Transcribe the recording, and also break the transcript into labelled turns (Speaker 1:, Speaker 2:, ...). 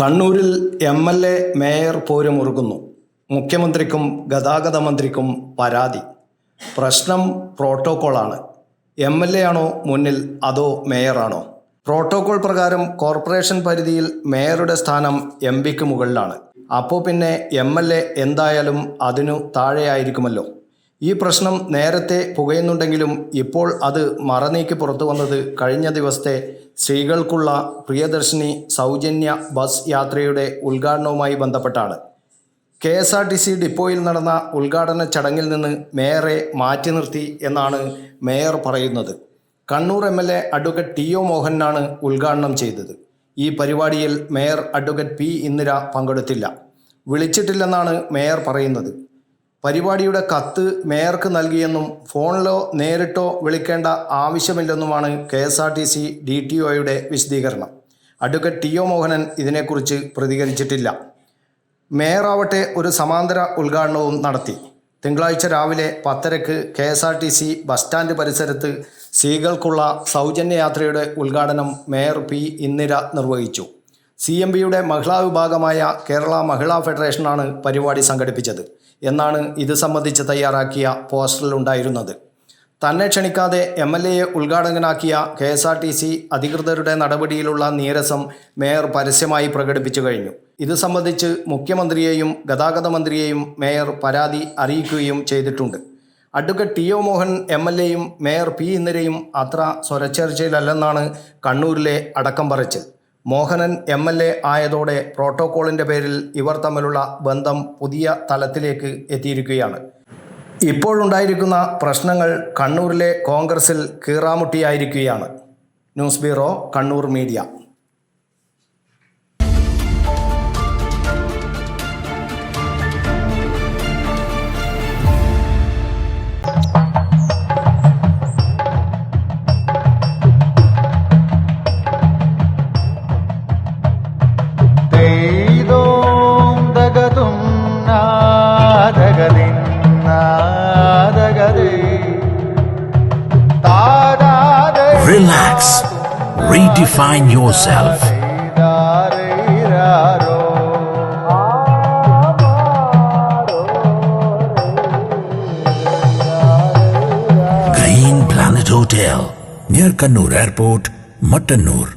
Speaker 1: കണ്ണൂരിൽ MLA mayor പോരുമുറുകുന്നു. മുഖ്യമന്ത്രിക്കും ഗതാഗത മന്ത്രിക്കും പരാതി. പ്രശ്നം പ്രോട്ടോക്കോളാണ്. MLA ആണോ മുന്നിൽ അതോ മേയറാണോ? പ്രോട്ടോക്കോൾ പ്രകാരം കോർപ്പറേഷൻ പരിധിയിൽ മേയറുടെ സ്ഥാനം MPക്ക് മുകളിലാണ്. അപ്പോൾ പിന്നെ MLA എന്തായാലും അതിനു താഴെയായിരിക്കുമല്ലോ. ഈ പ്രശ്നം നേരത്തെ പുകയുന്നുണ്ടെങ്കിലും ഇപ്പോൾ അത് മറനീക്കി പുറത്തു വന്നത് കഴിഞ്ഞ ദിവസത്തെ സ്ത്രീകൾക്കുള്ള പ്രിയദർശിനി സൗജന്യ ബസ് യാത്രയുടെ ഉദ്ഘാടനവുമായി ബന്ധപ്പെട്ടാണ്. KSRTC ഡിപ്പോയിൽ നടന്ന ഉദ്ഘാടന ചടങ്ങിൽ നിന്ന് മേയറെ മാറ്റി നിർത്തി എന്നാണ് മേയർ പറയുന്നത്. കണ്ണൂർ MLA അഡ്വക്കേറ്റ് TO മോഹനാണ് ഉദ്ഘാടനം ചെയ്തത്. ഈ പരിപാടിയിൽ മേയർ അഡ്വക്കേറ്റ് P ഇന്ദിര പങ്കെടുത്തില്ല. വിളിച്ചിട്ടില്ലെന്നാണ് മേയർ പറയുന്നത്. പരിപാടിയുടെ കത്ത് മേയർക്ക് നൽകിയെന്നും ഫോണിലോ നേരിട്ടോ വിളിക്കേണ്ട ആവശ്യമില്ലെന്നുമാണ് KSRTC DTOയുടെ വിശദീകരണം. അഡ്വക്കേറ്റ് TO മോഹനൻ ഇതിനെക്കുറിച്ച് പ്രതികരിച്ചിട്ടില്ല. മേയറാവട്ടെ ഒരു സമാന്തര ഉദ്ഘാടനവും നടത്തി. തിങ്കളാഴ്ച രാവിലെ 10:30 KSRTC ബസ് സ്റ്റാൻഡ് പരിസരത്ത് സ്ത്രീകൾക്കുള്ള സൗജന്യ യാത്രയുടെ ഉദ്ഘാടനം മേയർ P ഇന്ദിര നിർവഹിച്ചു. CMBയുടെ മഹിളാ വിഭാഗമായ കേരള മഹിളാ ഫെഡറേഷനാണ് പരിപാടി സംഘടിപ്പിച്ചത് എന്നാണ് ഇത് സംബന്ധിച്ച് തയ്യാറാക്കിയ പോസ്റ്ററിലുണ്ടായിരുന്നത്. തന്നെ ക്ഷണിക്കാതെ MLAയെ ഉദ്ഘാടകനാക്കിയ KSRTC അധികൃതരുടെ നടപടിയിലുള്ള നീരസം മേയർ പരസ്യമായി പ്രകടിപ്പിച്ചു കഴിഞ്ഞു. ഇത് സംബന്ധിച്ച് മുഖ്യമന്ത്രിയെയും ഗതാഗത മന്ത്രിയെയും മേയർ പരാതി അറിയിക്കുകയും ചെയ്തിട്ടുണ്ട്. അഡ്വക്കേറ്റ് TO മോഹൻ MLAയും മേയർ P ഇന്ദിരയും അത്ര സ്വരച്ചേർച്ചയിലല്ലെന്നാണ് കണ്ണൂരിലെ അടക്കം പറച്ചിൽ. മോഹനൻ MLA ആയതോടെ പ്രോട്ടോക്കോളിൻ്റെ പേരിൽ ഇവർ തമ്മിലുള്ള ബന്ധം പുതിയ തലത്തിലേക്ക് എത്തിയിരിക്കുകയാണ്. ഇപ്പോഴുണ്ടായിരിക്കുന്ന പ്രശ്നങ്ങൾ കണ്ണൂരിലെ കോൺഗ്രസിൽ കീറാമുട്ടിയായിരിക്കുകയാണ്. News bureau, Kannur media.
Speaker 2: Relax. Redefine yourself. Green Planet Hotel near Kannur Airport, Mattanur.